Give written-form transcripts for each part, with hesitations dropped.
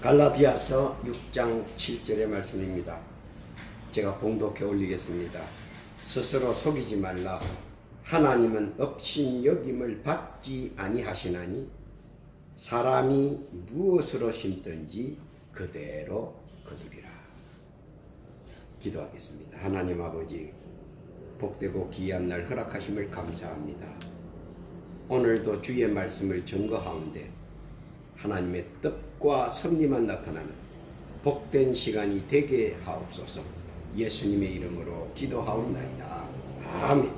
갈라디아서 6장 7절의 말씀입니다. 제가 봉독해 올리겠습니다. 스스로 속이지 말라. 하나님은 업신여김을 받지 아니하시나니 사람이 무엇으로 심든지 그대로 거두리라. 기도하겠습니다. 하나님 아버지, 복되고 귀한 날 허락하심을 감사합니다. 오늘도 주의 말씀을 증거하온데 하나님의 뜻과 섭리만 나타나는 복된 시간이 되게 하옵소서. 예수님의 이름으로 기도하옵나이다. 아멘.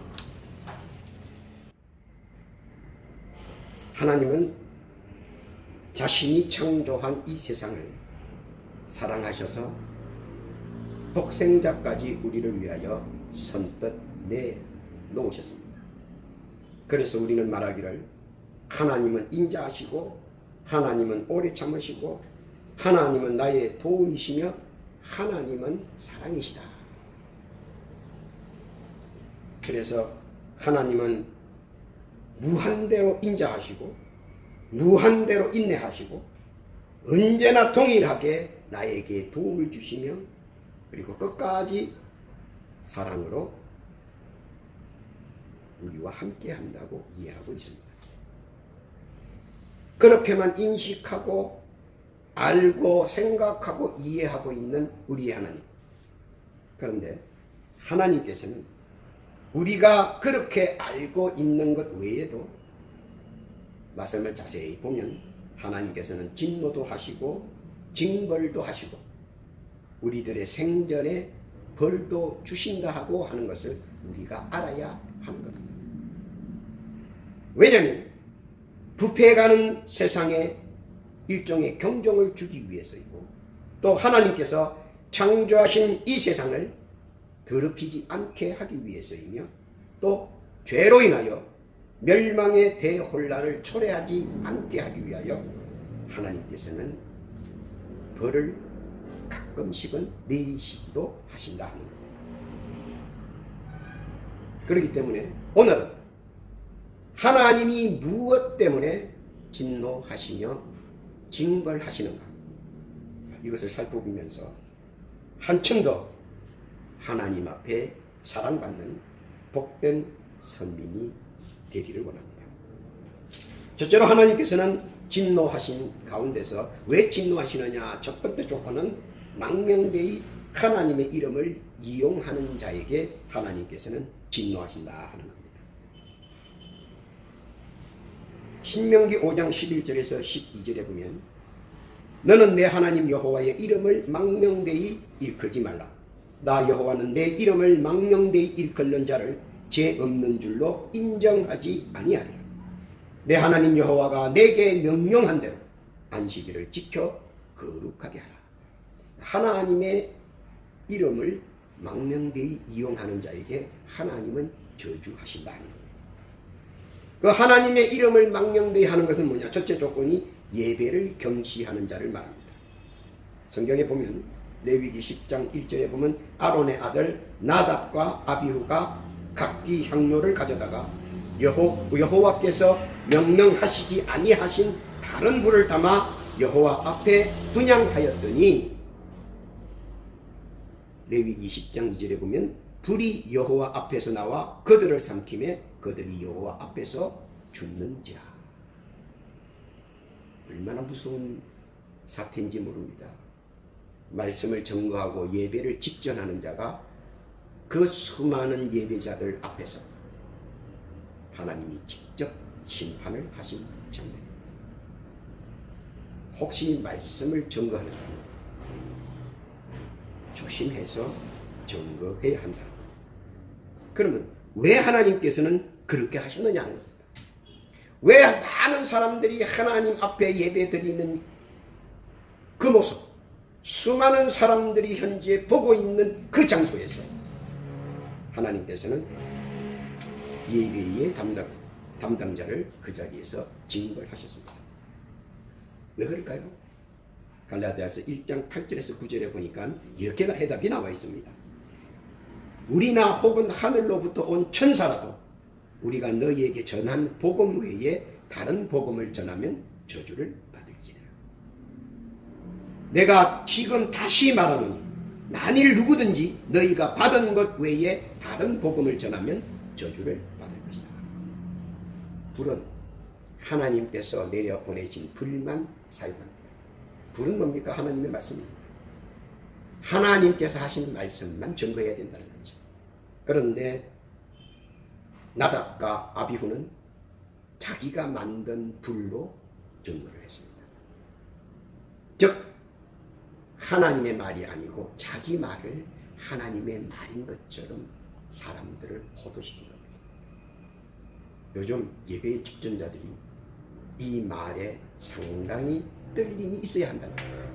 하나님은 자신이 창조한 이 세상을 사랑하셔서 독생자까지 우리를 위하여 선뜻 내놓으셨습니다. 그래서 우리는 말하기를 하나님은 인자하시고 하나님은 오래 참으시고 하나님은 나의 도움이시며 하나님은 사랑이시다. 그래서 하나님은 무한대로 인자하시고 무한대로 인내하시고 언제나 동일하게 나에게 도움을 주시며 그리고 끝까지 사랑으로 우리와 함께 한다고 이해하고 있습니다. 그렇게만 인식하고 알고 생각하고 이해하고 있는 우리의 하나님. 그런데 하나님께서는 우리가 그렇게 알고 있는 것 외에도 말씀을 자세히 보면 하나님께서는 진노도 하시고 징벌도 하시고 우리들의 생전에 벌도 주신다 하고 하는 것을 우리가 알아야 하는 겁니다. 왜냐하면 부패해가는 세상에 일종의 경종을 주기 위해서이고 또 하나님께서 창조하신 이 세상을 더럽히지 않게 하기 위해서이며 또 죄로 인하여 멸망의 대혼란을 초래하지 않게 하기 위하여 하나님께서는 벌을 가끔씩은 내리시기도 하신다 하는 겁니다. 그렇기 때문에 오늘은 하나님이 무엇 때문에 진노하시며 징벌하시는가 이것을 살펴보면서 한층 더 하나님 앞에 사랑받는 복된 선민이 되기를 원합니다. 첫째로 하나님께서는 진노하신 가운데서 왜 진노하시느냐, 첫 번째 조건은 망명되이 하나님의 이름을 이용하는 자에게 하나님께서는 진노하신다 하는 겁니다. 신명기 5장 11절에서 12절에 보면 너는 내 하나님 여호와의 이름을 망명되이 일컬지 말라. 나 여호와는 내 이름을 망명되이 일컬는 자를 죄 없는 줄로 인정하지 아니하리라. 내 하나님 여호와가 내게 명령한 대로 안식일을 지켜 거룩하게 하라. 하나님의 이름을 망명되이 이용하는 자에게 하나님은 저주하신다 하는 겁니다. 그 하나님의 이름을 망명되이 하는 것은 뭐냐? 첫째 조건이 예배를 경시하는 자를 말합니다. 성경에 보면 레위기 10장 1절에 보면 아론의 아들 나답과 아비후가 각기 향로를 가져다가 여호와께서 명령하시지 아니하신 다른 불을 담아 여호와 앞에 분향하였더니 레위기 10장 2절에 보면 불이 여호와 앞에서 나와 그들을 삼킴에 그들이 여호와 앞에서 죽는지라. 얼마나 무서운 사태인지 모릅니다. 말씀을 증거하고 예배를 직전하는 자가 그 수많은 예배자들 앞에서 하나님이 직접 심판을 하신 장면입니다. 혹시 말씀을 증거하는 자는 조심해서 증거해야 한다. 그러면 왜 하나님께서는 그렇게 하셨느냐 하는 겁니다. 왜 많은 사람들이 하나님 앞에 예배 드리는 그 모습, 수많은 사람들이 현재 보고 있는 그 장소에서 하나님께서는 예배의 담당자를 그 자리에서 징벌하셨습니다. 왜 그럴까요? 갈라디아서 1장 8절에서 9절에 보니까 이렇게 해답이 나와 있습니다. 우리나 혹은 하늘로부터 온 천사라도 우리가 너희에게 전한 복음 외에 다른 복음을 전하면 저주를 받을지라. 내가 지금 다시 말하노니 만일 누구든지 너희가 받은 것 외에 다른 복음을 전하면 저주를 받을 것이다. 불은 하나님께서 내려보내신 불만 사용합니다. 불은 뭡니까? 하나님의 말씀입니다. 하나님께서 하신 말씀만 증거해야 된다는 거죠. 그런데 나답과 아비후는 자기가 만든 불로 증거를 했습니다. 즉 하나님의 말이 아니고 자기 말을 하나님의 말인 것처럼 사람들을 호도시킨 겁니다. 요즘 예배의 집전자들이 이 말에 상당히 떨림이 있어야 한다는 거예요.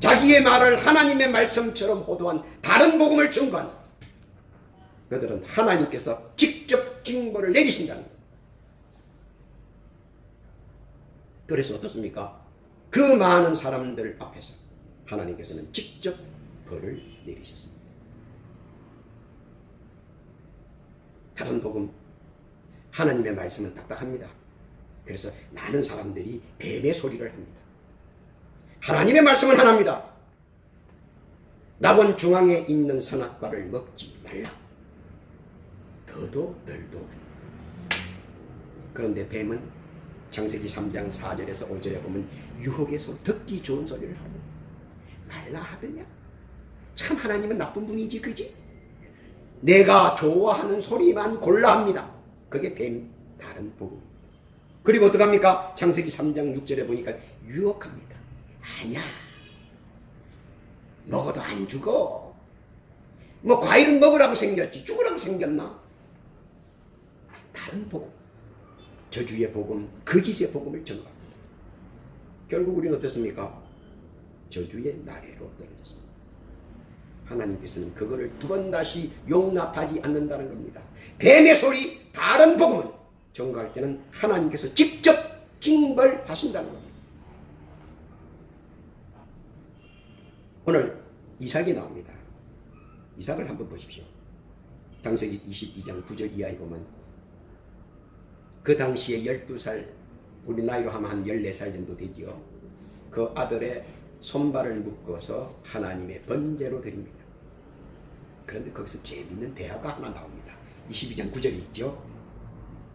자기의 말을 하나님의 말씀처럼 호도한 다른 복음을 증거한 자, 그들은 하나님께서 직접 징벌을 내리신다는 거예요. 그래서 어떻습니까? 그 많은 사람들 앞에서 하나님께서는 직접 벌을 내리셨습니다. 다른 복음, 하나님의 말씀은 딱딱합니다. 그래서 많은 사람들이 뱀의 소리를 합니다. 하나님의 말씀은 하나입니다. 낙원 중앙에 있는 선악과를 먹지 말라. 더도 덜도. 그런데 뱀은 창세기 3장 4절에서 5절에 보면 유혹의 소리, 듣기 좋은 소리를 하고 말라 하더냐? 참 하나님은 나쁜 분이지, 그지? 내가 좋아하는 소리만 골라 합니다. 그게 뱀 다른 복음. 그리고 어떡합니까? 창세기 3장 6절에 보니까 유혹합니다. 아니야, 먹어도 안 죽어. 뭐 과일은 먹으라고 생겼지 죽으라고 생겼나? 다른 복음, 저주의 복음, 거짓의 복음을 전가합니다. 결국 우리는 어떻습니까? 저주의 나래로 떨어졌습니다. 하나님께서는 그거를 두 번 다시 용납하지 않는다는 겁니다. 뱀의 소리, 다른 복음은 전가할 때는 하나님께서 직접 징벌하신다는 겁니다. 오늘 이삭이 나옵니다. 이삭을 한번 보십시오. 창세기 22장 9절 이하에 보면 그 당시에 12살, 우리 나이로 하면 한 14살 정도 되지요. 그 아들의 손발을 묶어서 하나님의 번제로 드립니다. 그런데 거기서 재미있는 대화가 하나 나옵니다. 22장 9절이 있죠.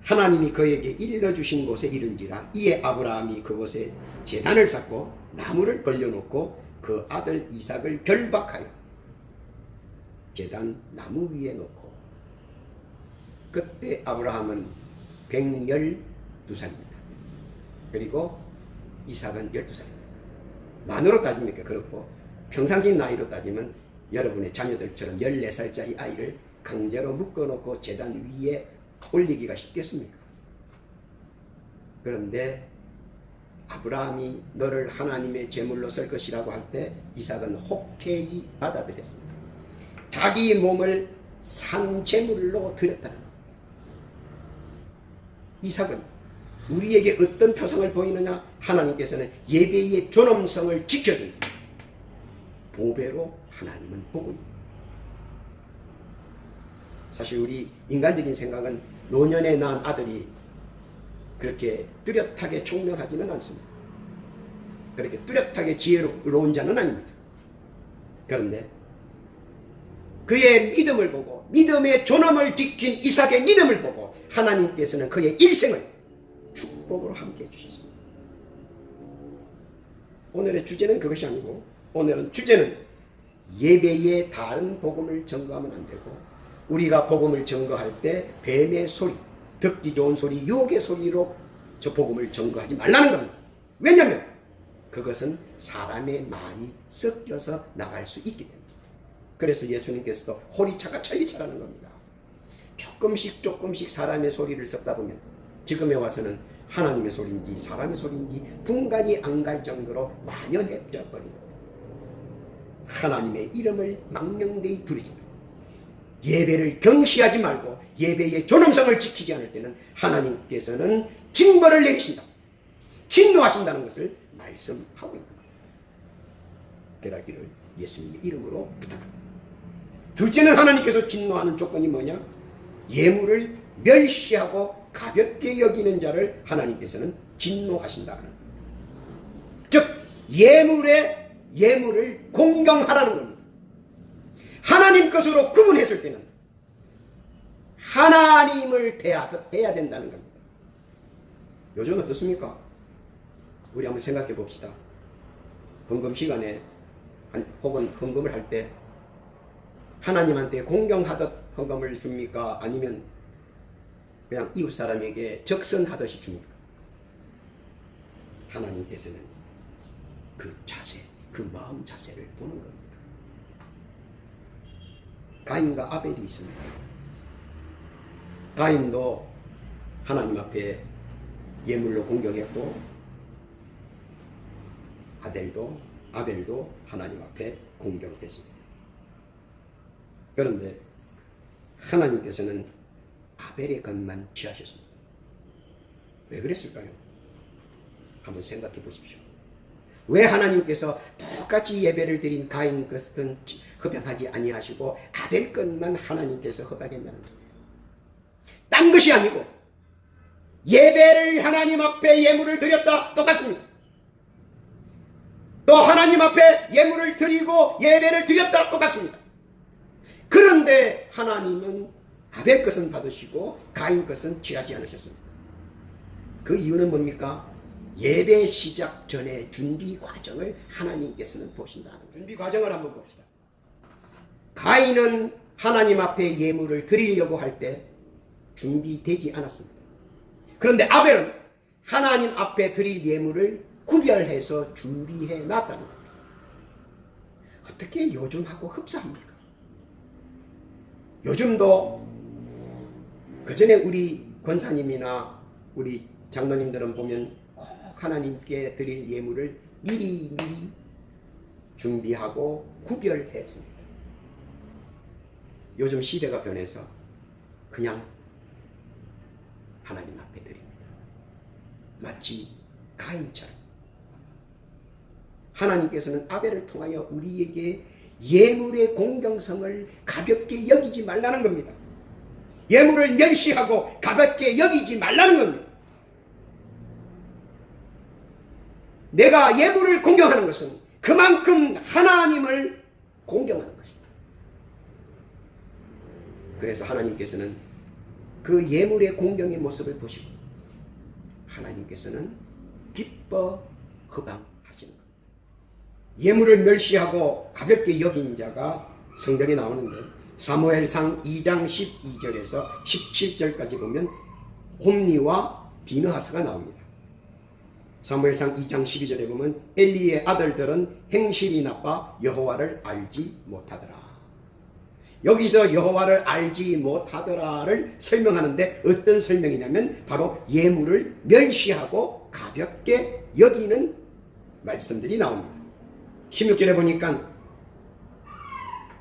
하나님이 그에게 일러주신 곳에 이른지라 이에 아브라함이 그곳에 제단을 쌓고 나무를 벌려놓고 그 아들 이삭을 결박하여 제단 나무 위에 놓고, 그때 아브라함은 112살입니다. 그리고 이삭은 12살입니다. 만으로 따지니까 그렇고 평상적인 나이로 따지면 여러분의 자녀들처럼 14살짜리 아이를 강제로 묶어놓고 제단 위에 올리기가 쉽겠습니까? 그런데 아브라함이 너를 하나님의 제물로 쓸 것이라고 할 때 이삭은 혹해히 받아들였습니다. 자기 몸을 산제물로 드렸다는 겁니다. 이삭은 우리에게 어떤 표상을 보이느냐? 하나님께서는 예배의 존엄성을 지켜준 보배로 하나님은 보고 있습니다. 사실 우리 인간적인 생각은 노년에 낳은 아들이 그렇게 뚜렷하게 총명하지는 않습니다. 그렇게 뚜렷하게 지혜로운 자는 아닙니다. 그런데 그의 믿음을 보고, 믿음의 존엄을 지킨 이삭의 믿음을 보고 하나님께서는 그의 일생을 축복으로 함께 해주셨습니다. 오늘의 주제는 그것이 아니고, 오늘은 주제는 예배의 다른 복음을 전거하면 안 되고, 우리가 복음을 전거할 때 뱀의 소리, 듣기 좋은 소리, 유혹의 소리로 저 복음을 전거하지 말라는 겁니다. 왜냐하면 그것은 사람의 말이 섞여서 나갈 수 있기 때문에. 그래서 예수님께서도 호리차가 천리차라는 겁니다. 조금씩 사람의 소리를 섞다 보면 지금에 와서는 하나님의 소리인지 사람의 소리인지 분간이 안 갈 정도로 만연해져 버린 겁니다. 하나님의 이름을 망령되이 부르지 말고, 예배를 경시하지 말고 예배의 존엄성을 지키지 않을 때는 하나님께서는 징벌을 내리신다, 진노하신다는 것을 말씀하고 있는 겁니다. 깨닫기를 예수님의 이름으로 부탁합니다. 둘째는 하나님께서 진노하는 조건이 뭐냐? 예물을 멸시하고 가볍게 여기는 자를 하나님께서는 진노하신다는, 즉 예물을 공경하라는 겁니다. 하나님 것으로 구분했을 때는 하나님을 대해야 된다는 겁니다. 요즘 어떻습니까? 우리 한번 생각해 봅시다. 헌금 시간에 혹은 헌금을 할 때 하나님한테 공경하듯 헌금을 줍니까? 아니면 그냥 이웃 사람에게 적선하듯이 줍니까? 하나님께서는 그 자세, 그 마음 자세를 보는 겁니다. 가인과 아벨이 있습니다. 가인도 하나님 앞에 예물로 공경했고 아벨도 하나님 앞에 공경했습니다. 그런데 하나님께서는 아벨의 것만 취하셨습니다. 왜 그랬을까요? 한번 생각해 보십시오. 왜 하나님께서 똑같이 예배를 드린 가인 것은 허병하지 아니하시고 아벨 것만 하나님께서 허락했냐는 거예요. 딴 것이 아니고 예배를 하나님 앞에 예물을 드렸다 똑같습니다. 또 하나님 앞에 예물을 드리고 예배를 드렸다 똑같습니다. 그런데 하나님은 아벨 것은 받으시고 가인 것은 취하지 않으셨습니다. 그 이유는 뭡니까? 예배 시작 전에 준비 과정을 하나님께서는 보신다는 준비 과정을 한번 봅시다. 가인은 하나님 앞에 예물을 드리려고 할 때 준비되지 않았습니다. 그런데 아벨은 하나님 앞에 드릴 예물을 구별해서 준비해 놨다는 겁니다. 어떻게 요즘하고 흡사합니까? 요즘도 그전에 우리 권사님이나 우리 장로님들은 보면 꼭 하나님께 드릴 예물을 미리 준비하고 구별했습니다. 요즘 시대가 변해서 그냥 하나님 앞에 드립니다. 마치 가인처럼. 하나님께서는 아벨을 통하여 우리에게 예물의 공경성을 가볍게 여기지 말라는 겁니다. 예물을 멸시하고 가볍게 여기지 말라는 겁니다. 내가 예물을 공경하는 것은 그만큼 하나님을 공경하는 것입니다. 그래서 하나님께서는 그 예물의 공경의 모습을 보시고 하나님께서는 기뻐 허방하시는 겁니다. 예물을 멸시하고 가볍게 여긴 자가 성경에 나오는데 사무엘상 2장 12절에서 17절까지 보면 홈리와 비느하스가 나옵니다. 사무엘상 2장 12절에 보면 엘리의 아들들은 행실이 나빠 여호와를 알지 못하더라. 여기서 여호와를 알지 못하더라를 설명하는데 어떤 설명이냐면 바로 예물을 멸시하고 가볍게 여기는 말씀들이 나옵니다. 16절에 보니까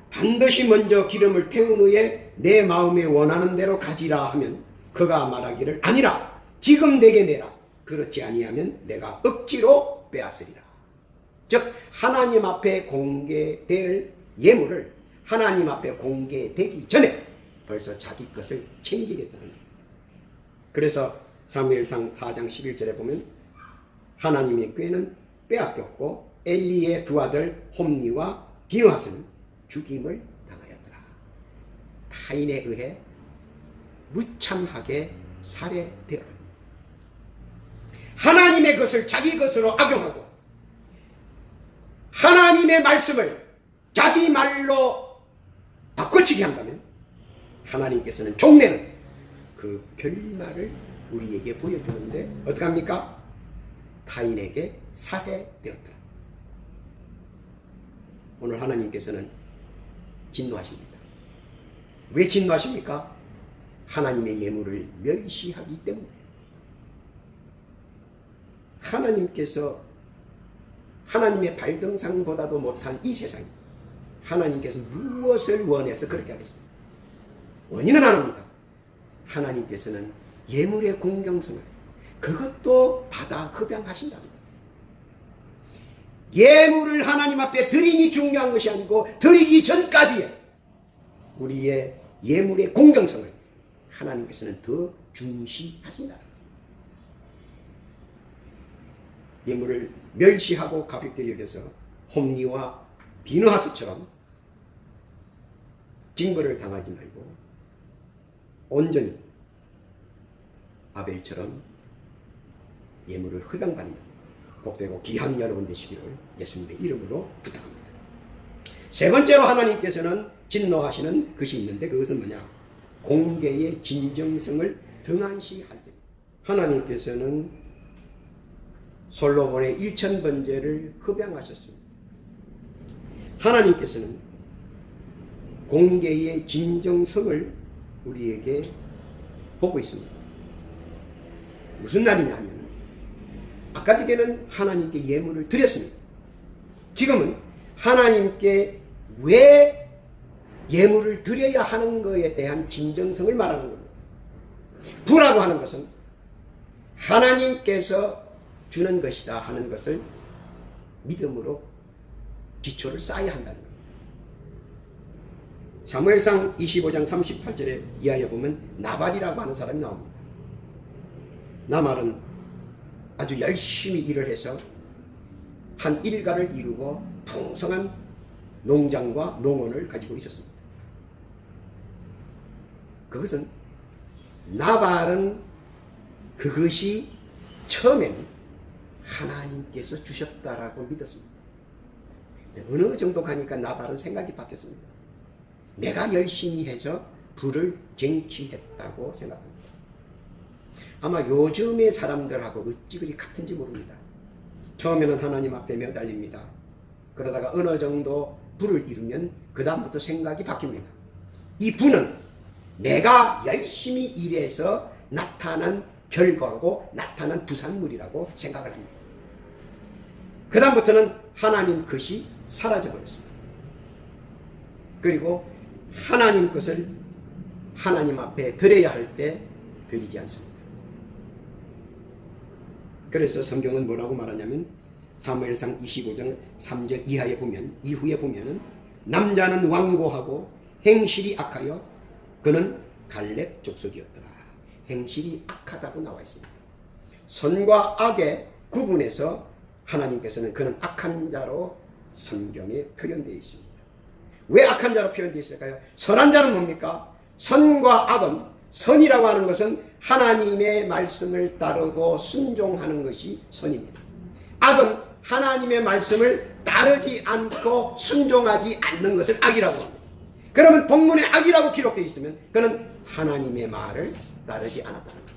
반드시 먼저 기름을 태운 후에 내 마음에 원하는 대로 가지라 하면 그가 말하기를 아니라 지금 내게 내라. 그렇지 아니하면 내가 억지로 빼앗으리라. 즉 하나님 앞에 공개될 예물을 하나님 앞에 공개되기 전에 벌써 자기 것을 챙기겠다는 거예요. 그래서 사무엘상 4장 11절에 보면 하나님의 꾀는 빼앗겼고 엘리의 두 아들 홈리와 비느하스는 죽임을 당하였더라. 타인에 의해 무참하게 살해되었다. 하나님의 것을 자기 것으로 악용하고 하나님의 말씀을 자기 말로 바꿔치기 한다면 하나님께서는 종래는 그 결말을 우리에게 보여주는데 어떡합니까? 타인에게 살해되었더라. 오늘 하나님께서는 진노하십니다. 왜 진노하십니까? 하나님의 예물을 멸시하기 때문에. 하나님께서 하나님의 발등상보다도 못한 이 세상 하나님께서 무엇을 원해서 그렇게 하겠습니까? 원인은 하나입니다. 하나님께서는 예물의 공경성을 그것도 받아 흡양하신답니다. 예물을 하나님 앞에 드리니 중요한 것이 아니고 드리기 전까지의 우리의 예물의 공경성을 하나님께서는 더 중시하신다. 예물을 멸시하고 가볍게 여겨서 홈리와 비느하스처럼 징벌을 당하지 말고 온전히 아벨처럼 예물을 흡양받는 복되고 귀한 여러분 되시기를 예수님의 이름으로 부탁합니다. 세 번째로 하나님께서는 진노하시는 것이 있는데 그것은 뭐냐? 공개의 진정성을 등한시할 때 하나님께서는 솔로몬의 1000번제를 흡양하셨습니다. 하나님께서는 공개의 진정성을 우리에게 보고 있습니다. 무슨 날이냐 하면 아까 전에는 하나님께 예물을 드렸습니다. 지금은 하나님께 왜 예물을 드려야 하는 것에 대한 진정성을 말하는 겁니다. 부라고 하는 것은 하나님께서 주는 것이다 하는 것을 믿음으로 기초를 쌓아야 한다는 겁니다. 사무엘상 25장 38절에 이하에 보면 나발이라고 하는 사람이 나옵니다. 나발은 아주 열심히 일을 해서 한 일가를 이루고 풍성한 농장과 농원을 가지고 있었습니다. 그것은 나발은 그것이 처음에는 하나님께서 주셨다라고 믿었습니다. 어느 정도 가니까 나발은 생각이 바뀌었습니다. 내가 열심히 해서 부를 쟁취했다고 생각합니다. 아마 요즘의 사람들하고 어찌 그리 같은지 모릅니다. 처음에는 하나님 앞에 매달립니다. 그러다가 어느 정도 부를 이루면 그 다음부터 생각이 바뀝니다. 이 부는 내가 열심히 일해서 나타난 결과고 나타난 부산물이라고 생각을 합니다. 그 다음부터는 하나님 것이 사라져버렸습니다. 그리고 하나님 것을 하나님 앞에 드려야 할 때 드리지 않습니다. 그래서 성경은 뭐라고 말하냐면 사무엘상 25장 3절 이후에 보면은 남자는 완고하고 행실이 악하여 그는 갈렙 족속이었더라. 행실이 악하다고 나와 있습니다. 선과 악의 구분에서 하나님께서는 그는 악한 자로 성경에 표현되어 있습니다. 왜 악한 자로 표현되어 있을까요? 선한 자는 뭡니까? 선과 악은, 선이라고 하는 것은 하나님의 말씀을 따르고 순종하는 것이 선입니다. 악은 하나님의 말씀을 따르지 않고 순종하지 않는 것을 악이라고 합니다. 그러면 본문에 악이라고 기록되어 있으면 그는 하나님의 말을 따르지 않았다는 겁니다.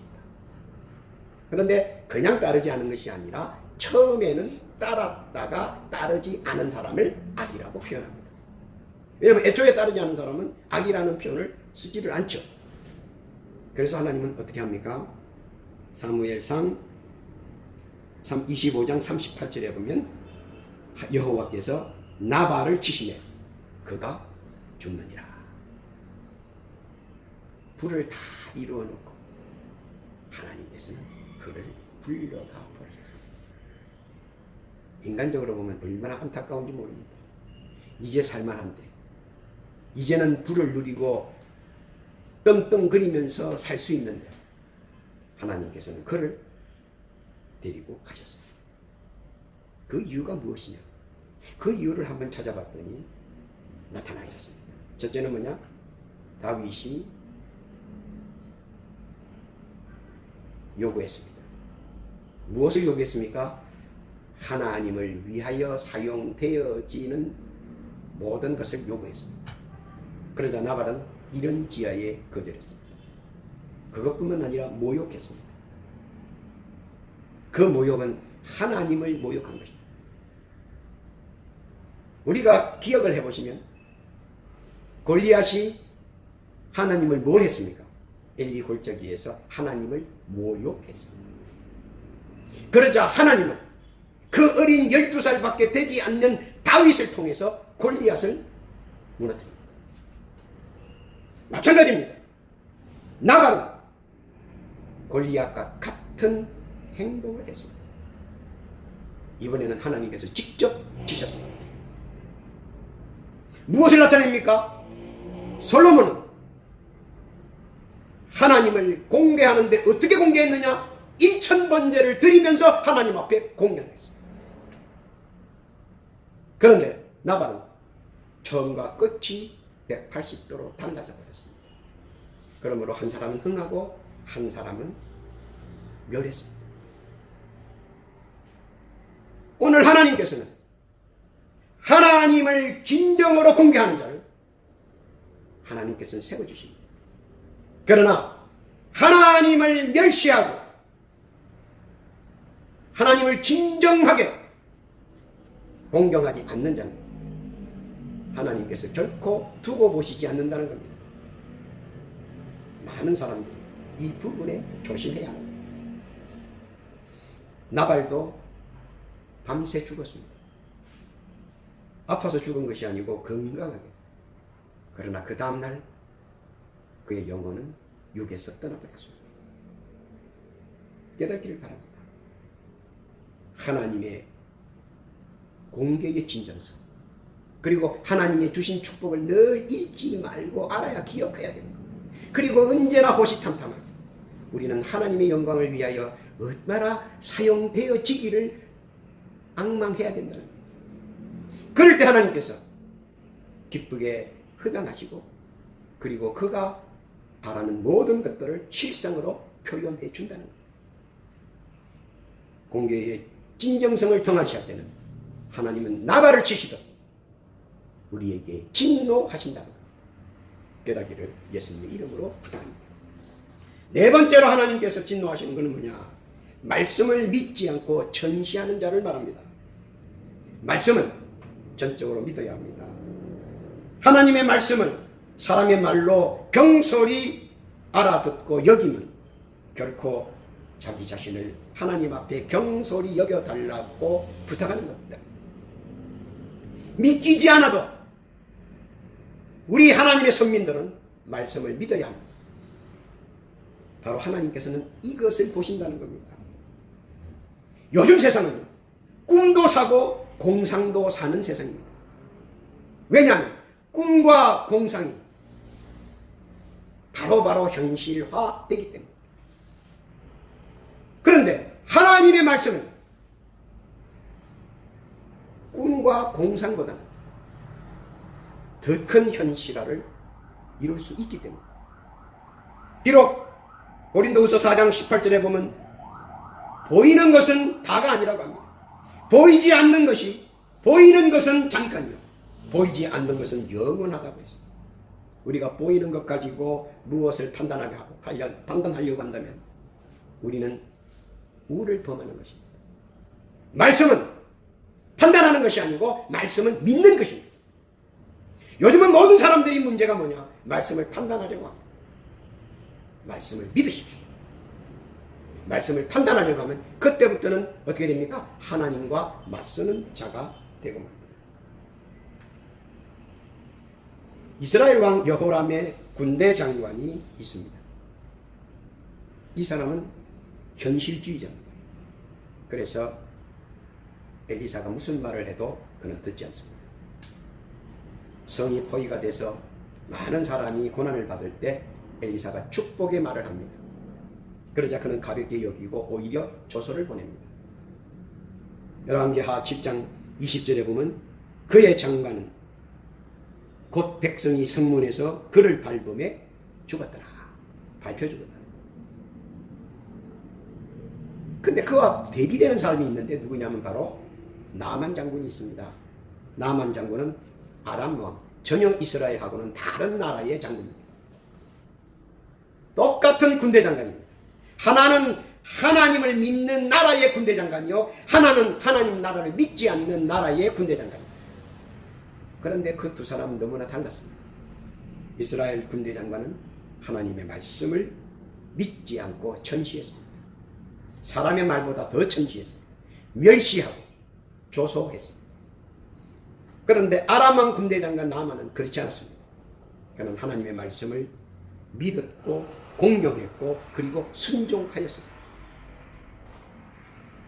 그런데 그냥 따르지 않은 것이 아니라 처음에는 따랐다가 따르지 않은 사람을 악이라고 표현합니다. 왜냐하면 애초에 따르지 않은 사람은 악이라는 표현을 쓰지를 않죠. 그래서 하나님은 어떻게 합니까? 사무엘상 25장 38절에 보면 여호와께서 나발을 치시매 그가 죽느니라. 불을 다 이루어 놓고 하나님께서는 그를 불러가 버리셨습니다. 인간적으로 보면 얼마나 안타까운지 모릅니다. 이제 살만한데 이제는 불을 누리고 떵떵거리면서 살 수 있는데 하나님께서는 그를 데리고 가셨습니다. 그 이유가 무엇이냐? 그 이유를 한번 찾아봤더니 나타나 있었습니다. 첫째는 뭐냐? 다윗이 요구했습니다. 무엇을 요구했습니까? 하나님을 위하여 사용되어지는 모든 것을 요구했습니다. 그러자 나발은 이런 지하에 거절했습니다. 그것뿐만 아니라 모욕했습니다. 그 모욕은 하나님을 모욕한 것입니다. 우리가 기억을 해보시면 골리앗이 하나님을 뭘 했습니까? 엘리 골짜기에서 하나님을 모욕했습니다. 그러자 하나님은 그 어린 12살밖에 되지 않는 다윗을 통해서 골리앗을 무너뜨립니다. 마찬가지입니다. 나발은 골리앗과 같은 행동을 했습니다. 이번에는 하나님께서 직접 치셨습니다. 무엇을 나타냅니까? 솔로몬은 하나님을 공개하는데 어떻게 공개했느냐? 인천번제를 드리면서 하나님 앞에 공양했습니다. 그런데 나발은 처음과 끝이 180도로 달라져 버렸습니다. 그러므로 한 사람은 흥하고 한 사람은 멸했습니다. 오늘 하나님께서는 하나님을 진정으로 공개하는 자를 하나님께서는 세워주십니다. 그러나 하나님을 멸시하고 하나님을 진정하게 공경하지 않는 자는 하나님께서 결코 두고 보시지 않는다는 겁니다. 많은 사람들이 이 부분에 조심해야 합니다. 나발도 밤새 죽었습니다. 아파서 죽은 것이 아니고 건강하게. 그러나 그 다음날 그의 영혼은 육에서 떠나버렸습니다. 깨닫기를 바랍니다. 하나님의 공개의 진정성, 그리고 하나님의 주신 축복을 늘 잊지 말고 알아야 기억해야 되는 겁니다. 그리고 언제나 호시탐탐하게 우리는 하나님의 영광을 위하여 얼마나 사용되어지기를 앙망해야 된다는 겁니다. 그럴 때 하나님께서 기쁘게 흡양하시고 그리고 그가 바라는 모든 것들을 실상으로 표현해 준다는 겁니다. 공개의 진정성을 등한시할 때는 하나님은 나발을 치시듯 우리에게 진노하신다는 겁니다. 깨닫기를 예수님의 이름으로 부탁합니다. 네 번째로 하나님께서 진노하시는 것은 뭐냐? 말씀을 믿지 않고 천시하는 자를 말합니다. 말씀은 전적으로 믿어야 합니다. 하나님의 말씀을 사람의 말로 경솔히 알아듣고 여기면 결코 자기 자신을 하나님 앞에 경솔히 여겨달라고 부탁하는 겁니다. 믿기지 않아도 우리 하나님의 선민들은 말씀을 믿어야 합니다. 바로 하나님께서는 이것을 보신다는 겁니다. 요즘 세상은 꿈도 사고 공상도 사는 세상입니다. 왜냐하면 꿈과 공상이 바로바로 현실화되기 때문에. 그런데 하나님의 말씀은 꿈과 공상보다는 더 큰 현실화를 이룰 수 있기 때문에. 비록 고린도후서 4장 18절에 보면 보이는 것은 다가 아니라고 합니다. 보이지 않는 것이, 보이는 것은 잠깐이요 보이지 않는 것은 영원하다고 했습니다. 우리가 보이는 것 가지고 무엇을 판단하려고 한다면 우리는 우를 범하는 것입니다. 말씀은 판단하는 것이 아니고 말씀은 믿는 것입니다. 요즘은 모든 사람들이 문제가 뭐냐? 말씀을 판단하려고 합니다. 말씀을 믿으십시오. 말씀을 판단하려고 하면 그때부터는 어떻게 됩니까? 하나님과 맞서는 자가 되고 맙니다. 이스라엘 왕 여호람의 군대 장관이 있습니다. 이 사람은 현실주의자입니다. 그래서 엘리사가 무슨 말을 해도 그는 듣지 않습니다. 성이 포위가 돼서 많은 사람이 고난을 받을 때 엘리사가 축복의 말을 합니다. 그러자 그는 가볍게 여기고 오히려 조소를 보냅니다. 열왕기하 7장 20절에 보면 그의 장관은 곧 백성이 성문에서 그를 밟음에 죽었더라. 밟혀 죽었다. 근데 그와 대비되는 사람이 있는데 누구냐면 바로 나만 장군이 있습니다. 나만 장군은 아람 왕, 전혀 이스라엘하고는 다른 나라의 장군입니다. 똑같은 군대 장관입니다. 하나는 하나님을 믿는 나라의 군대 장관이요, 하나는 하나님 나라를 믿지 않는 나라의 군대 장관입니다. 그런데 그 두 사람은 너무나 달랐습니다. 이스라엘 군대 장관은 하나님의 말씀을 믿지 않고 천시했습니다. 사람의 말보다 더 천시했습니다. 멸시하고 조소했습니다. 그런데 아람왕 군대 장관 나만은 그렇지 않았습니다. 그는 하나님의 말씀을 믿었고 공경했고 그리고 순종하였습니다.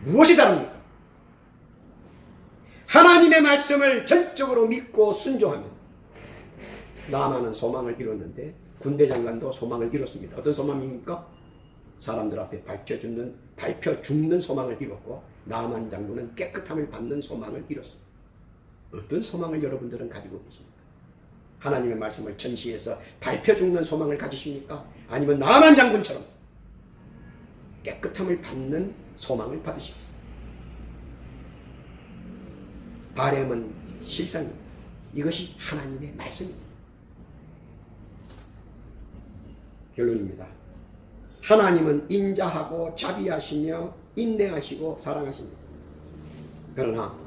무엇이 다릅니까? 하나님의 말씀을 전적으로 믿고 순종하면 나만은 소망을 이뤘는데 군대 장관도 소망을 이뤘습니다. 어떤 소망입니까? 사람들 앞에 밝혀 죽는 소망을 이뤘고 나만 장군은 깨끗함을 받는 소망을 이뤘어. 어떤 소망을 여러분들은 가지고 계십니까? 하나님의 말씀을 전시해서 밝혀 죽는 소망을 가지십니까? 아니면 나만 장군처럼 깨끗함을 받는 소망을 받으시겠습니까? 바램은 실상입니다. 이것이 하나님의 말씀입니다. 결론입니다. 하나님은 인자하고 자비하시며 인내하시고 사랑하십니다. 그러나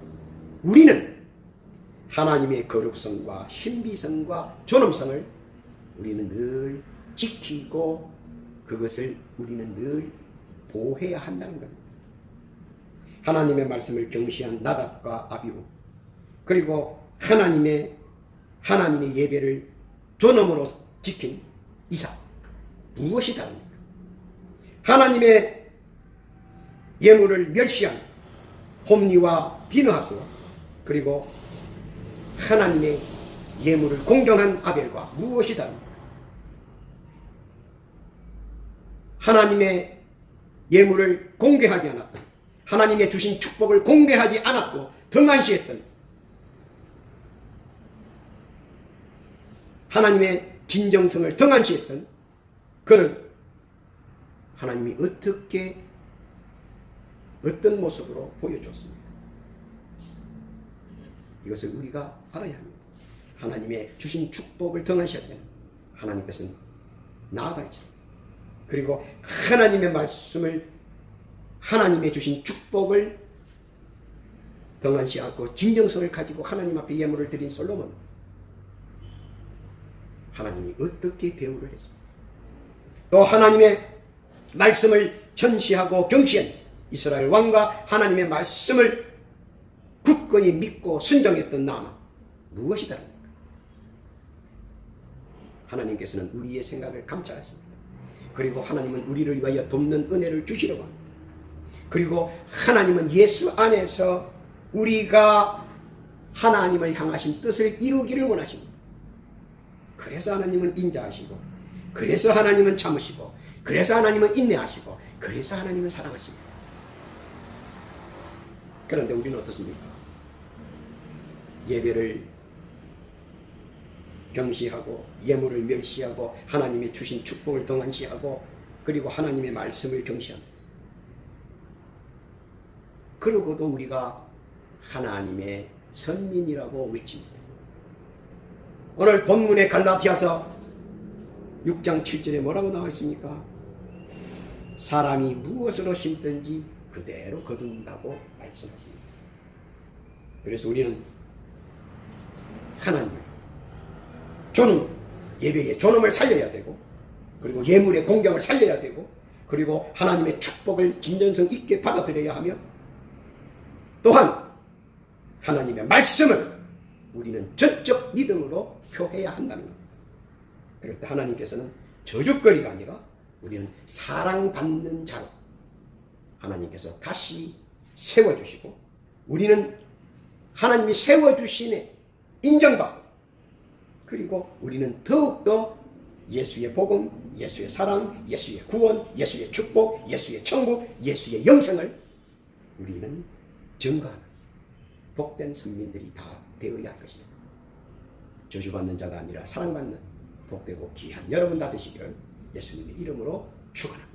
우리는 하나님의 거룩성과 신비성과 존엄성을 우리는 늘 지키고 그것을 우리는 늘 보호해야 한다는 겁니다. 하나님의 말씀을 경시한 나답과 아비후, 그리고 하나님의 예배를 존엄으로 지킨 이삭, 무엇이 다릅니까? 하나님의 예물을 멸시한 홈리와 비느하스와 그리고 하나님의 예물을 공경한 아벨과 무엇이 다릅니까? 하나님의 예물을 공개하지 않았던, 하나님의 주신 축복을 공개하지 않았고 등한시했던, 하나님의 진정성을 등한시했던 그를 하나님이 어떤 모습으로 보여줬습니까? 이것을 우리가 알아야 합니다. 하나님의 주신 축복을 등한시할 때는 하나님께서는 나아갈지, 그리고 하나님의 말씀을, 하나님의 주신 축복을 등한시 않고 진정성을 가지고 하나님 앞에 예물을 드린 솔로몬, 하나님이 어떻게 배우를 했습니까? 또 하나님의 말씀을 전시하고 경시한 이스라엘 왕과 하나님의 말씀을 굳건히 믿고 순종했던 나만 무엇이 다릅니까? 하나님께서는 우리의 생각을 감찰하십니다. 그리고 하나님은 우리를 위하여 돕는 은혜를 주시려고 합니다. 그리고 하나님은 예수 안에서 우리가 하나님을 향하신 뜻을 이루기를 원하십니다. 그래서 하나님은 인자하시고, 그래서 하나님은 참으시고, 그래서 하나님은 인내하시고, 그래서 하나님은 사랑하십니다. 그런데 우리는 어떻습니까? 예배를 경시하고 예물을 멸시하고 하나님의 주신 축복을 등한시하고 그리고 하나님의 말씀을 경시합니다. 그러고도 우리가 하나님의 선민이라고 외칩니다. 오늘 본문의 갈라디아서 6장 7절에 뭐라고 나와 있습니까? 사람이 무엇으로 심든지 그대로 거둔다고 말씀하십니다. 그래서 우리는 하나님을 예배의 존엄을 살려야 되고, 그리고 예물의 공경을 살려야 되고, 그리고 하나님의 축복을 진정성 있게 받아들여야 하며, 또한 하나님의 말씀을 우리는 전적 믿음으로 표해야 한다는 겁니다. 그럴 때 하나님께서는 저주거리가 아니라 우리는 사랑받는 자로 하나님께서 다시 세워주시고, 우리는 하나님이 세워주신 인정받고, 그리고 우리는 더욱더 예수의 복음, 예수의 사랑, 예수의 구원, 예수의 축복, 예수의 천국, 예수의 영생을 우리는 증거하는 복된 선민들이 다 되어야 할 것입니다. 저주받는 자가 아니라 사랑받는 복되고 귀한 여러분 다 되시기를 예수님의 이름으로 축원합니다.